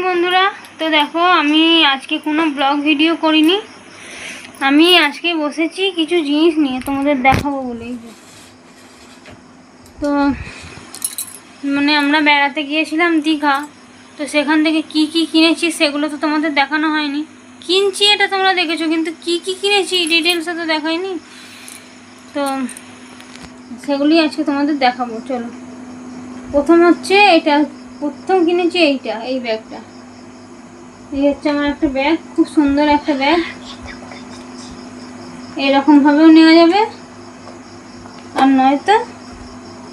বন্ধুরা, তো দেখো আমি আজকে কোনো ব্লগ ভিডিও করিনি। আমি আজকে বসেছি কিছু জিনিস নিয়ে তোমাদের দেখাবো বলেই। তো মানে আমরা বেড়াতে গিয়েছিলাম দীঘা, তো সেখান থেকে কি কি কিনেছি সেগুলো তো তোমাদের দেখানো হয়নি। কিনছি এটা তোমরা দেখেছো, কিন্তু কি কি কিনেছি ডিটেলসে তো দেখাইনি। তো সেগুলি আজকে তোমাদের দেখাবো। চলো, প্রথম হচ্ছে এটা, প্রথম কিনেছি এইটা, এই ব্যাগটা। এই হচ্ছে আমার একটা ব্যাগ, খুব সুন্দর একটা ব্যাগ। এরকম ভাবেও নেওয়া যাবে, আর নয়তো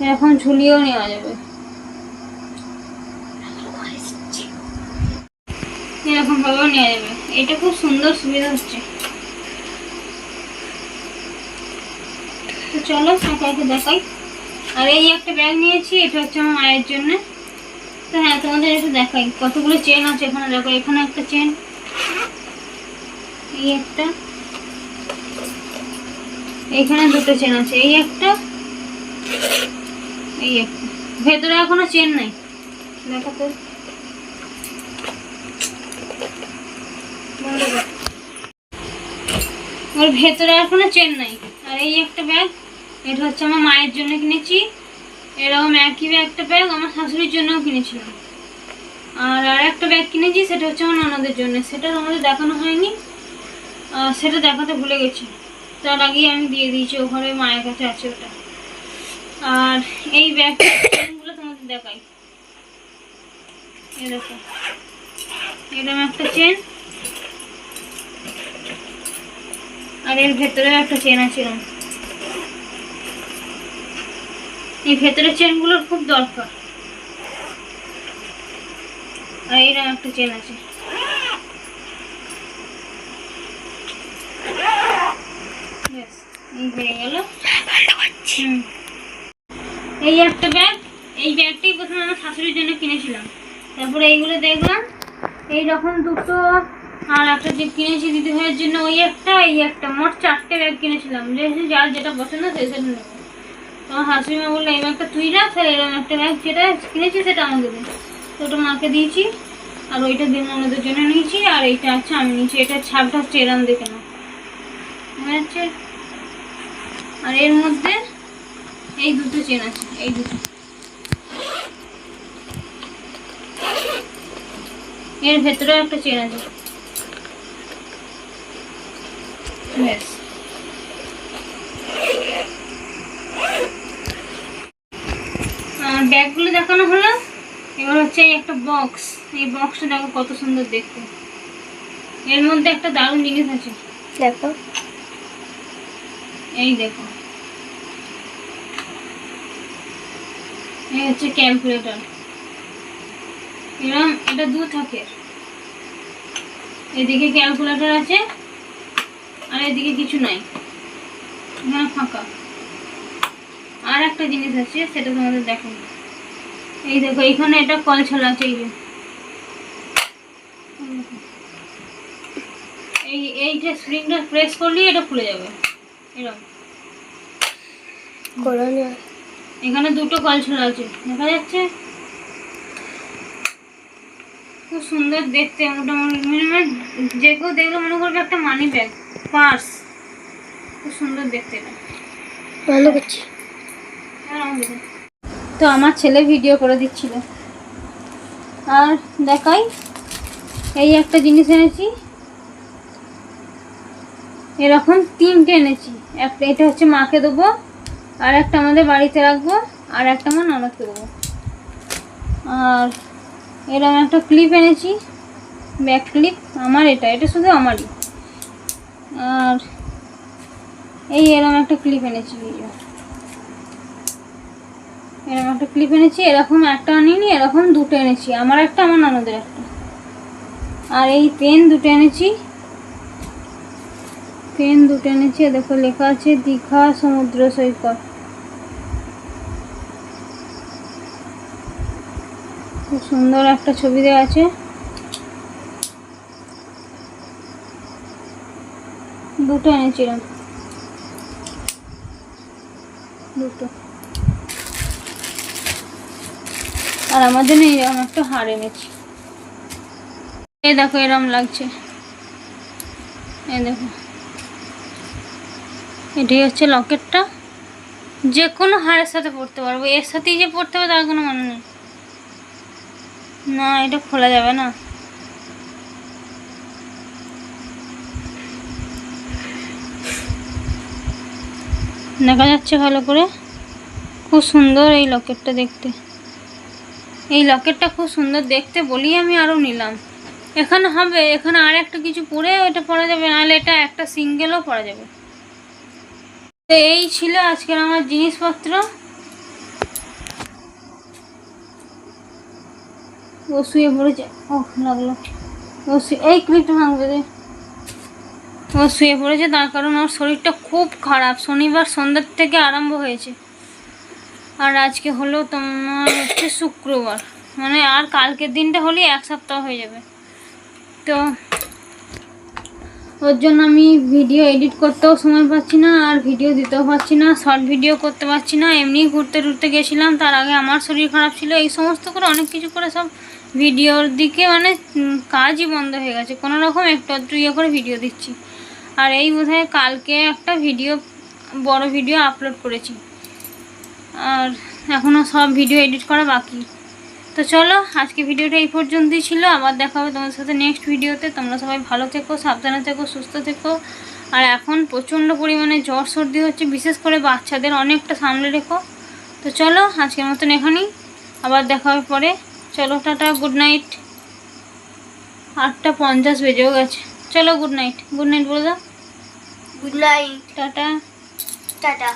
এরকম ঝুলিয়েও নেওয়া যাবে। এরকম ভাবেও নেওয়া যাবে, এটা খুব সুন্দর সুবিধা হচ্ছে। তো চলো একে একে দেখাই। আর এই একটা ব্যাগ নিয়েছি, এটা হচ্ছে আমার মায়ের জন্য। তো হ্যাঁ, তোমাদের একটু দেখাই কতগুলো চেন আছে এখানে। দেখো, এখানে একটা চেন, এই একটা, এখানে দুটো চেন আছে, এই একটা, এই একটা। ভেতরে এখনো চেন নাই, দেখো তো। ওর ভেতরে এখনো চেন নাই। আর এই একটা ব্যাগ, এটা হচ্ছে আমার মায়ের জন্য কিনেছি। এরকম একই একটা ব্যাগ আমার শাশুড়ির জন্যও কিনেছিলাম। আর একটা ব্যাগ কিনেছি, সেটা হচ্ছে আমার ননদের জন্য। সেটা আমাদের দেখানো হয়নি, সেটা দেখাতে ভুলে গেছি। তার আগেই আমি দিয়ে দিয়েছি, ওখানে মায়ের কাছে আছে ওটা। আর এই ব্যাগগুলো তোমাদের দেখাই। এরকম এরকম একটা চেন, আর এর ভেতরে একটা চেন আছে। এই ভেতরের চেনগুলোর খুব দরকার। আর এরকম একটা চেন আছে। এই হয়ে গেল। এই একটা ব্যাগ, এই ব্যাগটাই প্রথমে আমার শাশুড়ির জন্য কিনেছিলাম। তারপরে এইগুলো দেখলাম, এইরকম দুটো। আর একটা যে কিনেছি দিদি ভাইয়ের জন্য, ওই একটা, এই একটা, মোট 4টে ব্যাগ কিনেছিলাম। যেহেতু যার যেটা পছন্দ সেটা নেবো। তোমার শাশুড়ি মা বললো এই ব্যাগটা তুই রাখ, আর এরকম একটা ব্যাগ যেটা কিনেছি সেটা আমাকে দে। তো ওটা মাকে দিয়েছি, আর ওইটা দিয়ে ওনাদের জন্য নিয়েছি। আর এইটা আছে আমি নিয়েছি, এটা ছাপটা হচ্ছে এরম দেখে না, মনে হচ্ছে। আর এর মধ্যে এই দুটো চেন আছে, এই দুটো। এর ভেতরেও একটা চেন আছে। ব্যাস, ব্যাগগুলো দেখানো হলো। এবার হচ্ছে এই একটা বক্স। এই বক্সটা দেখো কত সুন্দর দেখতে। এর মধ্যে একটা দারুণ জিনিস আছে, দেখো। এই দেখো, এই হচ্ছে ক্যালকুলেটর। এরকম এটা 2 থাকে। এদিকে ক্যালকুলেটর আছে, আর এদিকে কিছু নাই, এখানে ফাঁকা। আর একটা জিনিস আছে, সেটা তোমাদের দেখো। এই দেখো, এইখানে এটা কল ছাড়া আছে। এইটা স্প্রিংটা প্রেস করলেই এটা খুলে যাবে, এরকম। এখানে দুটো কল ছাড়া আছে, দেখা যাচ্ছে। খুব সুন্দর দেখতে, মোটামুটি যে কেউ দেখলে মনে করবে একটা মানি ব্যাগ, পার্স। খুব সুন্দর দেখতে, এটা ভালো করছি। তো আমার ছেলে ভিডিও করে দিচ্ছিল। আর দেখাই, এই একটা জিনিস এনেছি, এরকম 3টে এনেছি। একটা এটা হচ্ছে মাকে দেবো, আর একটা আমাদের বাড়িতে রাখবো, আর একটা আমার ননদকে দেবো। আর এরকম একটা ক্লিপ এনেছি, ব্যাক ক্লিপ। আমার এটা শুধু আমারই। আর এরকম একটা ক্লিপ এনেছি, এরকম একটা ক্লিপ এনেছি। এরকম একটা আনিনি, এরকম দুটো এনেছি, আমার একটা, আমার ননদের একটা। আর এই পেন দুটো এনেছি, দেখো লেখা আছে দীঘা সমুদ্র সৈকত। খুব সুন্দর একটা ছবি দেওয়া আছে। দুটো এনেছিলাম, দুটো। আর আমার জন্য এইরকম একটা হার এনেছি। এই দেখো এরম লাগছে, এই দেখো এটাই হচ্ছে লকেটটা। যে কোনো হারের সাথে পরতে পারবো, এর সাথেই যে পরতে হবে তার কোনো মানে নেই। না এটা খোলা যাবে না। দেখা যাচ্ছে ভালো করে? খুব সুন্দর এই লকেটটা দেখতে, এই লকেটটা খুব সুন্দর দেখতে বলি আমি আরও নিলাম। এখানে হবে, এখানে আর একটা কিছু পরে ওটা পরা যাবে, নাহলে এটা একটা সিঙ্গেলও পরা যাবে। তো এই ছিল আজকের আমার জিনিসপত্র। ও শুয়ে পড়েছে, ও লাগলো, ও এই ক্লিপটা ভাঙবে রে। ও শুয়ে পড়েছে তার কারণ ওর শরীরটা খুব খারাপ, শনিবার সন্ধ্যার থেকে আরম্ভ হয়েছে। আর আজকে হলো তোমার হচ্ছে শুক্রবার, মানে আর কালকের দিনটা হলেই 1 সপ্তাহ হয়ে যাবে। তো ওর জন্য আমি ভিডিও এডিট করতেও সময় পাচ্ছি না, আর ভিডিও দিতেও পারছি না, শর্ট ভিডিও করতে পারছি না। এমনি ঘুরতে টুরতে গেছিলাম, তার আগে আমার শরীর খারাপ ছিল, এই সমস্ত করে অনেক কিছু করে সব ভিডিওর দিকে মানে কাজই বন্ধ হয়ে গেছে। কোনো রকম একটু আধটু ইয়ে করে ভিডিও দিচ্ছি। আর এই বোধহয় কালকে একটা ভিডিও, বড় ভিডিও আপলোড করেছি, আর এখনও সব ভিডিও এডিট করা বাকি। তো চলো আজকে ভিডিওটা এই পর্যন্তই ছিল, আবার দেখা হবে তোমাদের সাথে নেক্সট ভিডিওতে। তোমরা সবাই ভালো থেকো, সাবধানে থেকো, সুস্থ থেকো। আর এখন প্রচণ্ড পরিমাণে জ্বর সর্দি হচ্ছে, বিশেষ করে বাচ্চাদের, অনেকটা সামলে রেখো। তো চলো আজকের মতন এখানেই, আবার দেখা হবে পরে। চলো টাটা, গুড নাইট। 8:50 বেজেও গেছে। চলো গুড নাইট, গুড নাইট বলে দাও। Good night, tata. টাটা।